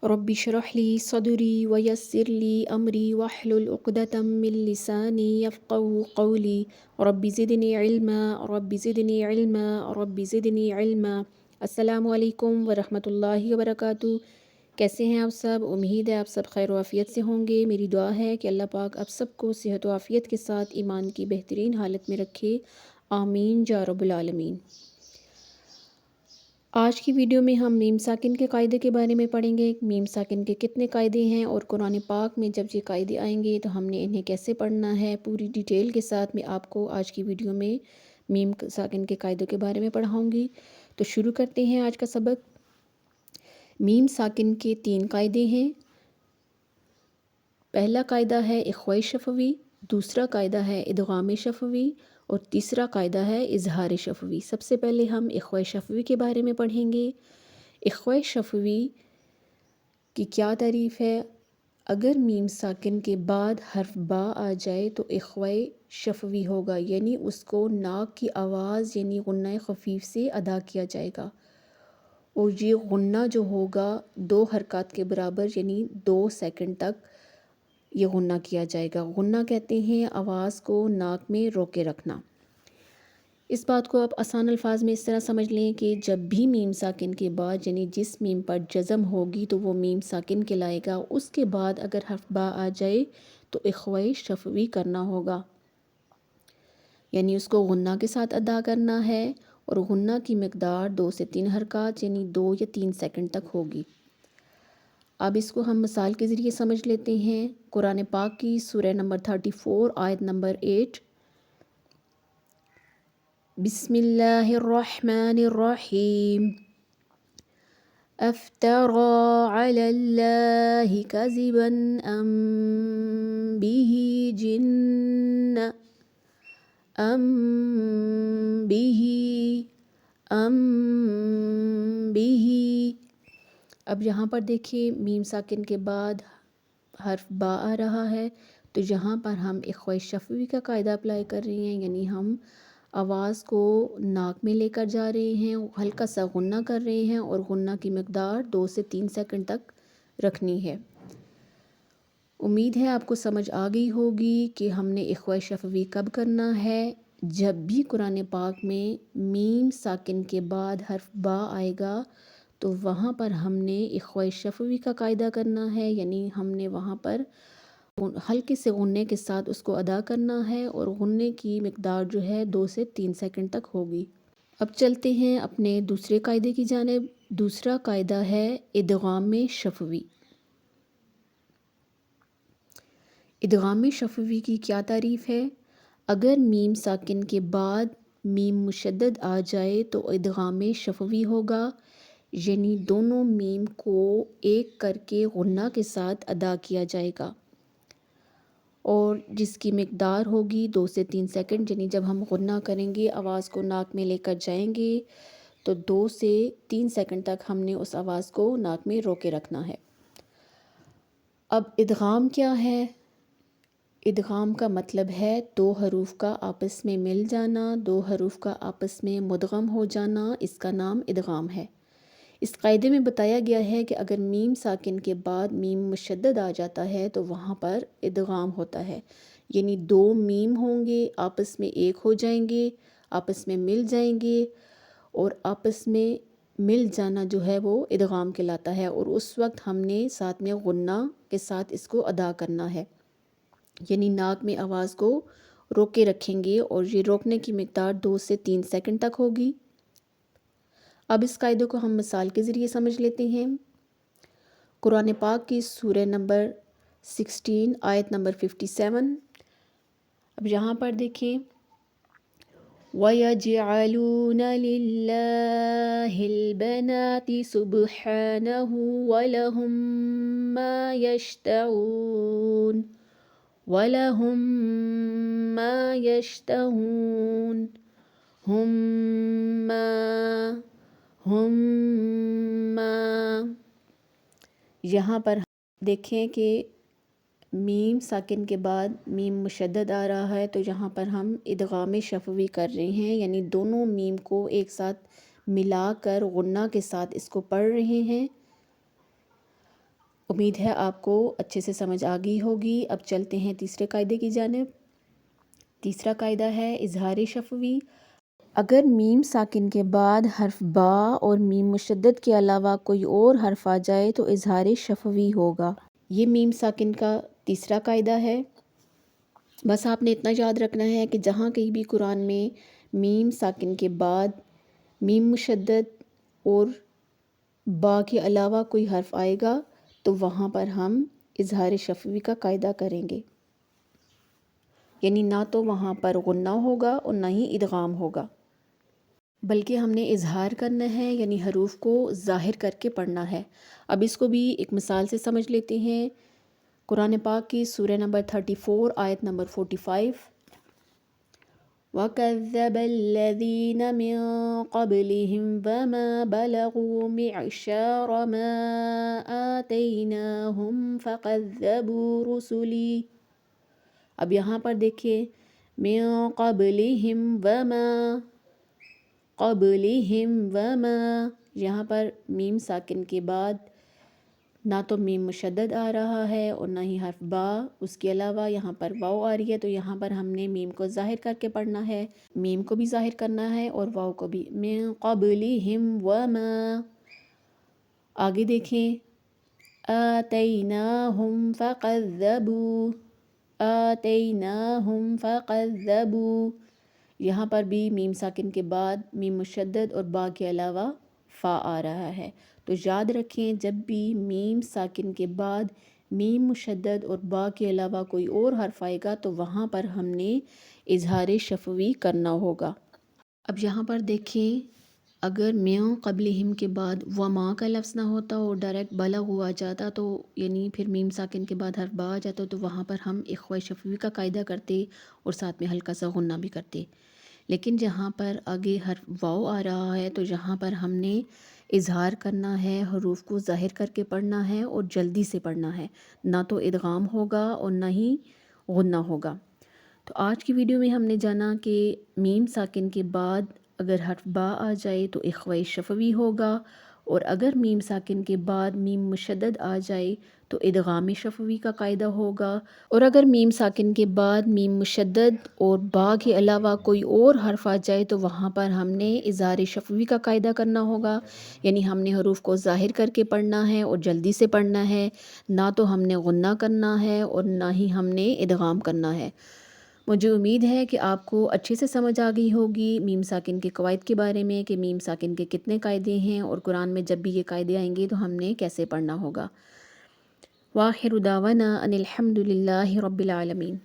رب اشرح لي صدري ويسر لي أمري واحلل عقدة من لساني يفقهوا قولي رب زدني علما رب زدني علما رب زدنی علما۔ السلام علیکم ورحمۃ اللہ وبرکاتہ۔ کیسے ہیں آپ سب؟ امید ہے آپ سب خیر و عافیت سے ہوں گے۔ میری دعا ہے کہ اللہ پاک آپ سب کو صحت و عافیت کے ساتھ ایمان کی بہترین حالت میں رکھے، آمین یا رب العالمین۔ آج کی ویڈیو میں ہم میم ساکن کے قاعدے کے بارے میں پڑھیں گے۔ میم ساکن کے کتنے قاعدے ہیں اور قرآن پاک میں جب یہ قاعدے آئیں گے تو ہم نے انہیں کیسے پڑھنا ہے، پوری ڈیٹیل کے ساتھ میں آپ کو آج کی ویڈیو میں میم ساکن کے قاعدوں کے بارے میں پڑھاؤں گی۔ تو شروع کرتے ہیں آج کا سبق۔ میم ساکن کے 3 قاعدے ہیں۔ پہلا قاعدہ ہے اخواء شفوی، دوسرا قاعدہ ہے ادغام شفوی اور تیسرا قاعدہ ہے اظہار شفوی۔ سب سے پہلے ہم اخواء شفوی کے بارے میں پڑھیں گے۔ اخواء شفوی کی کیا تعریف ہے؟ اگر میم ساکن کے بعد حرف با آ جائے تو اخواء شفوی ہوگا، یعنی اس کو ناک کی آواز یعنی غنہ خفیف سے ادا کیا جائے گا، اور یہ غنہ جو ہوگا 2 حرکات کے برابر یعنی 2 سیکنڈ تک یہ غنہ کیا جائے گا۔ غنہ کہتے ہیں آواز کو ناک میں روکے رکھنا۔ اس بات کو آپ آسان الفاظ میں اس طرح سمجھ لیں کہ جب بھی میم ساکن کے بعد یعنی جس میم پر جزم ہوگی تو وہ میم ساکن کہلائے گا۔ اس کے بعد اگر حرف با آ جائے تو اخواء شفوی کرنا ہوگا، یعنی اس کو غنہ کے ساتھ ادا کرنا ہے، اور غنہ کی مقدار 2 سے 3 حرکات یعنی 2 یا 3 سیکنڈ تک ہوگی۔ اب اس کو ہم مثال کے ذریعے سمجھ لیتے ہیں۔ قرآن پاک کی سورہ نمبر 34 آیت نمبر 8۔ بسم اللہ الرحمن الرحیم۔ افترى على الله كذبا ام به جنة ام به۔ اب یہاں پر دیکھیے میم ساکن کے بعد حرف با آ رہا ہے، تو یہاں پر ہم اخواء شفوی کا قاعدہ اپلائی کر رہے ہیں، یعنی ہم آواز کو ناک میں لے کر جا رہے ہیں، ہلکا سا غنہ کر رہے ہیں، اور غنہ کی مقدار 2 سے 3 سیکنڈ تک رکھنی ہے۔ امید ہے آپ کو سمجھ آ گئی ہوگی کہ ہم نے اخواء شفوی کب کرنا ہے۔ جب بھی قرآن پاک میں میم ساکن کے بعد حرف با آئے گا تو وہاں پر ہم نے اخواء شفوی کا قاعدہ کرنا ہے، یعنی ہم نے وہاں پر ہلکے سے غنے کے ساتھ اس کو ادا کرنا ہے، اور غنے کی مقدار جو ہے 2 سے 3 سیکنڈ تک ہوگی۔ اب چلتے ہیں اپنے دوسرے قاعدے کی جانب۔ دوسرا قاعدہ ہے ادغام شفوی۔ ادغام شفوی کی کیا تعریف ہے؟ اگر میم ساکن کے بعد میم مشدد آ جائے تو ادغام شفوی ہوگا، یعنی دونوں میم کو ایک کر کے غنہ کے ساتھ ادا کیا جائے گا، اور جس کی مقدار ہوگی 2 سے 3 سیکنڈ، یعنی جب ہم غنہ کریں گے آواز کو ناک میں لے کر جائیں گے تو 2 سے 3 سیکنڈ تک ہم نے اس آواز کو ناک میں روکے رکھنا ہے۔ اب ادغام کیا ہے؟ ادغام کا مطلب ہے 2 حروف کا آپس میں مل جانا، 2 حروف کا آپس میں مدغم ہو جانا، اس کا نام ادغام ہے۔ اس قاعدے میں بتایا گیا ہے کہ اگر میم ساکن کے بعد میم مشدد آ جاتا ہے تو وہاں پر ادغام ہوتا ہے، یعنی 2 میم ہوں گے آپس میں ایک ہو جائیں گے، آپس میں مل جائیں گے، اور آپس میں مل جانا جو ہے وہ ادغام کہلاتا ہے، اور اس وقت ہم نے ساتھ میں غنہ کے ساتھ اس کو ادا کرنا ہے، یعنی ناک میں آواز کو روکے رکھیں گے، اور یہ روکنے کی مقدار 2 سے 3 سیکنڈ تک ہوگی۔ اب اس قاعدے کو ہم مثال کے ذریعے سمجھ لیتے ہیں۔ قرآن پاک کی سورہ نمبر 16 آیت نمبر 57۔ اب یہاں پر دیکھیں، وَيَجْعَلُونَ لِلَّهِ الْبَنَاتِ سُبْحَانَهُ وَلَهُم مَّا يَشْتَهُونَ وَلَهُم مَّا يَشْتَهُونَ ہم یہاں پر دیکھیں کہ میم ساکن کے بعد میم مشدد آ رہا ہے، تو یہاں پر ہم ادغام شفوی کر رہے ہیں، یعنی دونوں میم کو ایک ساتھ ملا کر غنہ کے ساتھ اس کو پڑھ رہے ہیں۔ امید ہے آپ کو اچھے سے سمجھ آ گئی ہوگی۔ اب چلتے ہیں تیسرے قاعدے کی جانب۔ تیسرا قاعدہ ہے اظہار شفوی۔ اگر میم ساکن کے بعد حرف با اور میم مشدد کے علاوہ کوئی اور حرف آ جائے تو اظہار شفوی ہوگا۔ یہ میم ساکن کا تیسرا قاعدہ ہے۔ بس آپ نے اتنا یاد رکھنا ہے کہ جہاں کہیں بھی قرآن میں میم ساکن کے بعد میم مشدد اور با کے علاوہ کوئی حرف آئے گا تو وہاں پر ہم اظہار شفوی کا قاعدہ کریں گے، یعنی نہ تو وہاں پر غنہ ہوگا اور نہ ہی ادغام ہوگا، بلکہ ہم نے اظہار کرنا ہے، یعنی حروف کو ظاہر کر کے پڑھنا ہے۔ اب اس کو بھی ایک مثال سے سمجھ لیتے ہیں۔ قرآن پاک کی سورہ نمبر 34 آیت نمبر 45، وَكَذَّبَ الَّذِينَ مِن قَبْلِهِمْ فَمَا بَلَغُوا مِعْشَارَ مَا آتَيْنَاهُمْ فَكَذَّبُوا رُسُلِي۔ اب یہاں پر دیکھیں، مِن قَبْلِهِمْ وَمَا، قَبْلِهِمْ وَمَا، یہاں پر میم ساکن کے بعد نہ تو میم مشدد آ رہا ہے اور نہ ہی حرف با، اس کے علاوہ یہاں پر واو آ رہی ہے، تو یہاں پر ہم نے میم کو ظاہر کر کے پڑھنا ہے، میم کو بھی ظاہر کرنا ہے اور واو کو بھی۔ من قبلہم وما، آگے دیکھیں، آتیناہم فقذبوا، آتیناہم فقذبوا، یہاں پر بھی میم ساکن کے بعد میم مشدد اور با کے علاوہ فا آ رہا ہے۔ تو یاد رکھیں، جب بھی میم ساکن کے بعد میم مشدد اور با کے علاوہ کوئی اور حرف آئے گا تو وہاں پر ہم نے اظہار شفوی کرنا ہوگا۔ اب یہاں پر دیکھیں، اگر میوں قبلہم کے بعد وما کا لفظ نہ ہوتا اور ڈائریکٹ بلغوا آ جاتا، تو یعنی پھر میم ساکن کے بعد حرف با آ جاتا، تو وہاں پر ہم اخفاء شفوی کا قاعدہ کرتے اور ساتھ میں ہلکا سا غنہ بھی کرتے۔ لیکن جہاں پر آگے حرف واو آ رہا ہے تو یہاں پر ہم نے اظہار کرنا ہے، حروف کو ظاہر کر کے پڑھنا ہے اور جلدی سے پڑھنا ہے، نہ تو ادغام ہوگا اور نہ ہی غنہ ہوگا۔ تو آج کی ویڈیو میں ہم نے جانا کہ میم ساکن کے بعد اگر حرف با آ جائے تو اخفاء شفوی ہوگا، اور اگر میم ساکن کے بعد میم مشدد آ جائے تو ادغام شفوی کا قاعدہ ہوگا، اور اگر میم ساکن کے بعد میم مشدد اور با کے علاوہ کوئی اور حرف آ جائے تو وہاں پر ہم نے اظہار شفوی کا قاعدہ کرنا ہوگا، یعنی ہم نے حروف کو ظاہر کر کے پڑھنا ہے اور جلدی سے پڑھنا ہے، نہ تو ہم نے غنہ کرنا ہے اور نہ ہی ہم نے ادغام کرنا ہے۔ مجھے امید ہے کہ آپ کو اچھے سے سمجھ آ گئی ہوگی میم ساکن کے قواعد کے بارے میں، کہ میم ساکن کے کتنے قاعدے ہیں اور قرآن میں جب بھی یہ قاعدے آئیں گے تو ہم نے کیسے پڑھنا ہوگا۔ وآخر دعوانا ان الحمد للہ رب العالمین۔